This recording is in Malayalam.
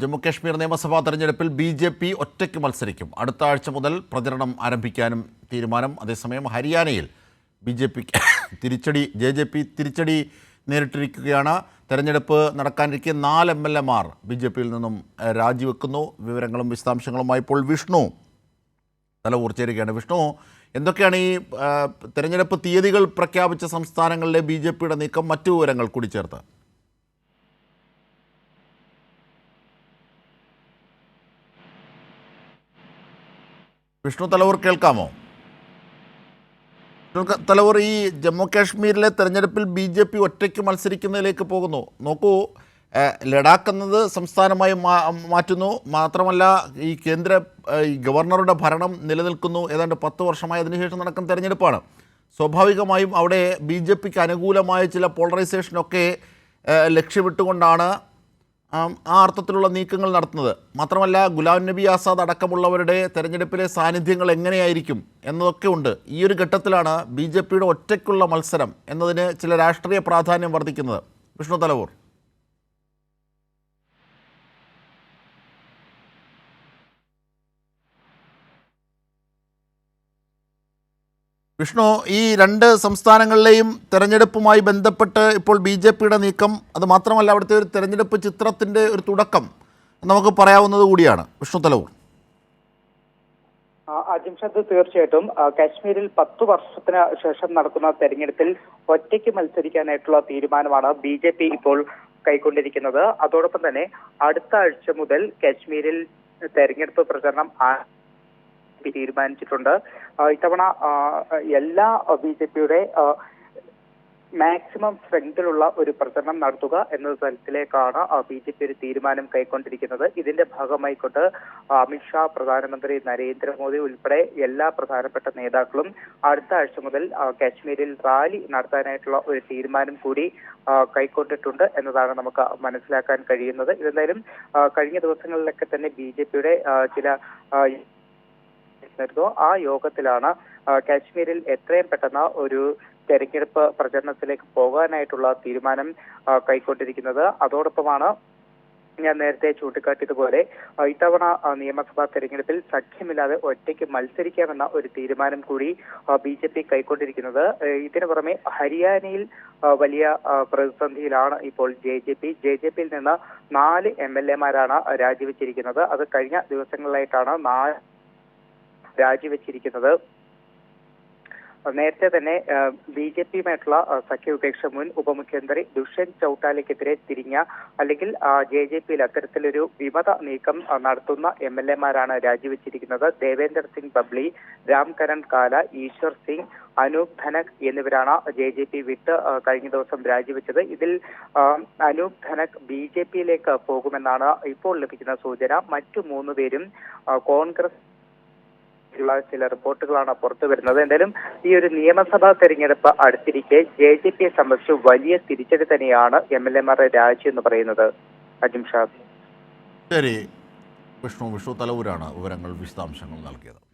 ജമ്മുകശ്മീർ നിയമസഭാ തെരഞ്ഞെടുപ്പിൽ ബി.ജെ.പി. ഒറ്റയ്ക്ക് മത്സരിക്കും. അടുത്ത ആഴ്ച മുതൽ പ്രചരണം ആരംഭിക്കാനും തീരുമാനം. അതേസമയം ഹരിയാനയിൽ ജെ.ജെ.പി. തിരിച്ചടി നേരിട്ടിരിക്കുകയാണ്. തെരഞ്ഞെടുപ്പ് നടക്കാനിരിക്കെ 4 എം.എൽ.എമാർ ബി.ജെ.പിയിൽ നിന്നും രാജിവെക്കുന്നു. വിവരങ്ങളും വിശദാംശങ്ങളുമായി ഇപ്പോൾ വിഷ്ണു തലവൂർ ചേരുകയാണ്. വിഷ്ണു, എന്തൊക്കെയാണ് ഈ തെരഞ്ഞെടുപ്പ് തീയതികൾ പ്രഖ്യാപിച്ച സംസ്ഥാനങ്ങളിലെ ബി.ജെ.പിയുടെ നീക്കം? മറ്റു വിവരങ്ങൾ കൂടി ചേർത്ത് വിഷ്ണു തലവൂർ കേൾക്കാമോ? തലവൂർ, ഈ ജമ്മു കാശ്മീരിലെ തെരഞ്ഞെടുപ്പിൽ ബി.ജെ.പി. ഒറ്റയ്ക്ക് മത്സരിക്കുന്നതിലേക്ക് പോകുന്നു. നോക്കൂ, ലഡാക്ക് എന്നത് സംസ്ഥാനമായി മാറ്റുന്നു. മാത്രമല്ല, ഈ ഗവർണറുടെ ഭരണം നിലനിൽക്കുന്നു. ഏതാണ്ട് 10 വർഷമായി. അതിനുശേഷം നടക്കുന്ന തെരഞ്ഞെടുപ്പാണ്. സ്വാഭാവികമായും അവിടെ ബി.ജെ.പിക്ക് അനുകൂലമായ ചില പോളറൈസേഷനൊക്കെ ലക്ഷ്യമിട്ടുകൊണ്ടാണ് ആ അർത്ഥത്തിലുള്ള നീക്കങ്ങൾ നടത്തുന്നത്. മാത്രമല്ല, ഗുലാം നബി ആസാദ് അടക്കമുള്ളവരുടെ തെരഞ്ഞെടുപ്പിലെ സാന്നിധ്യങ്ങൾ എങ്ങനെയായിരിക്കും എന്നതൊക്കെ ഉണ്ട്. ഈ ഒരു ഘട്ടത്തിലാണ് ബി.ജെ.പിയുടെ ഒറ്റയ്ക്കുള്ള മത്സരം എന്നതിന് ചില രാഷ്ട്രീയ പ്രാധാന്യം വർദ്ധിക്കുന്നത്. വിഷ്ണു തലവൂർ. വിഷ്ണു, ഈ 2 സംസ്ഥാനങ്ങളിലെയും തെരഞ്ഞെടുപ്പുമായി ബന്ധപ്പെട്ട് ഇപ്പോൾ ബി.ജെ.പിയുടെ നീക്കം, അത് മാത്രമല്ല അവിടുത്തെ ഒരു തെരഞ്ഞെടുപ്പ് ചിത്രത്തിൻ്റെ ഒരു തുടക്കം നമുക്ക് പറയാവുന്നത് കൂടിയാണ്. വിഷ്ണു തലവൂർ. അജിംഷദ്, തീർച്ചയായിട്ടും കാശ്മീരിൽ 10 വർഷത്തിന് ശേഷം നടക്കുന്ന തെരഞ്ഞെടുപ്പിൽ ഒറ്റയ്ക്ക് മത്സരിക്കാനായിട്ടുള്ള തീരുമാനമാണ് ബി.ജെ.പി. ഇപ്പോൾ കൈക്കൊണ്ടിരിക്കുന്നത്. അതോടൊപ്പം തന്നെ അടുത്ത ആഴ്ച മുതൽ കാശ്മീരിൽ തെരഞ്ഞെടുപ്പ് പ്രചരണം തീരുമാനിച്ചിട്ടുണ്ട്. ഇത്തവണ എല്ലാ ബി.ജെ.പിയുടെ മാക്സിമം സ്ട്രെങ്തിലുള്ള ഒരു പ്രചരണം നടത്തുക എന്ന തരത്തിലേക്കാണ് ബി.ജെ.പി. ഒരു തീരുമാനം കൈക്കൊണ്ടിരിക്കുന്നത്. ഇതിന്റെ ഭാഗമായിക്കൊണ്ട് അമിത്ഷാ, പ്രധാനമന്ത്രി നരേന്ദ്രമോദി ഉൾപ്പെടെ എല്ലാ പ്രധാനപ്പെട്ട നേതാക്കളും അടുത്ത ആഴ്ച മുതൽ കാശ്മീരിൽ റാലി നടത്താനായിട്ടുള്ള ഒരു തീരുമാനം കൂടി കൈക്കൊണ്ടിട്ടുണ്ട് എന്നതാണ് നമുക്ക് മനസ്സിലാക്കാൻ കഴിയുന്നത്. ഇതെന്തായാലും കഴിഞ്ഞ ദിവസങ്ങളിലൊക്കെ തന്നെ ബി.ജെ.പിയുടെ ചില ആ യോഗത്തിലാണ് കാശ്മീരിൽ എത്രയും പെട്ടെന്ന് ഒരു തെരഞ്ഞെടുപ്പ് പ്രചരണത്തിലേക്ക് പോകാനായിട്ടുള്ള തീരുമാനം കൈക്കൊണ്ടിരിക്കുന്നത്. അതോടൊപ്പമാണ് ഞാൻ നേരത്തെ ചൂണ്ടിക്കാട്ടിയതുപോലെ ഇത്തവണ നിയമസഭാ തെരഞ്ഞെടുപ്പിൽ സഖ്യമില്ലാതെ ഒറ്റയ്ക്ക് മത്സരിക്കാമെന്ന ഒരു തീരുമാനം കൂടി ബി.ജെ.പി. കൈക്കൊണ്ടിരിക്കുന്നത്. ഇതിനു പുറമെ ഹരിയാനയിൽ വലിയ പ്രതിസന്ധിയിലാണ് ഇപ്പോൾ ജെ.ജെ.പിയിൽ നിന്ന് 4 എം.എൽ.എമാരാണ് രാജിവെച്ചിരിക്കുന്നത്. അത് കഴിഞ്ഞ ദിവസങ്ങളിലായിട്ടാണ് 4 രാജിവെച്ചിരിക്കുന്നത്. നേരത്തെ തന്നെ ബി.ജെ.പിയുമായിട്ടുള്ള സഖ്യവിപക്ഷ മുൻ ഉപമുഖ്യമന്ത്രി ദുഷ്യന്ത് ചൌട്ടാലയ്ക്കെതിരെ തിരിഞ്ഞ അല്ലെങ്കിൽ ജെ.ജെ.പിയിൽ അത്തരത്തിലൊരു വിമത നീക്കം നടത്തുന്ന എം.എൽ.എമാരാണ് രാജിവെച്ചിരിക്കുന്നത്. ദേവേന്ദർ സിംഗ് ബബ്ലി, രാംകരൺ കാല, ഈശ്വർ സിംഗ്, അനൂപ് ധനക് എന്നിവരാണ് ജെ.ജെ.പി. വിട്ട് കഴിഞ്ഞ ദിവസം രാജിവെച്ചത്. ഇതിൽ അനൂപ് ധനക് ബി.ജെ.പിയിലേക്ക് പോകുമെന്നാണ് ഇപ്പോൾ ലഭിക്കുന്ന സൂചന. മറ്റു 3 പേരും കോൺഗ്രസ് ചില റിപ്പോർട്ടുകളാണ് പുറത്തു വരുന്നത്. എന്തായാലും ഈ ഒരു നിയമസഭാ തെരഞ്ഞെടുപ്പ് അടുത്തിരിക്കെ ജെ.ജെ.പിയെ സംബന്ധിച്ച് വലിയ തിരിച്ചടി തന്നെയാണ് എം.എൽ.എമാരുടെ രാജി എന്ന് പറയുന്നത്. അജിംഷാദ്. ശരി, വിഷ്ണു തലവൂരാണ് വിവരങ്ങൾ വിശദാംശങ്ങൾ നൽകിയത്.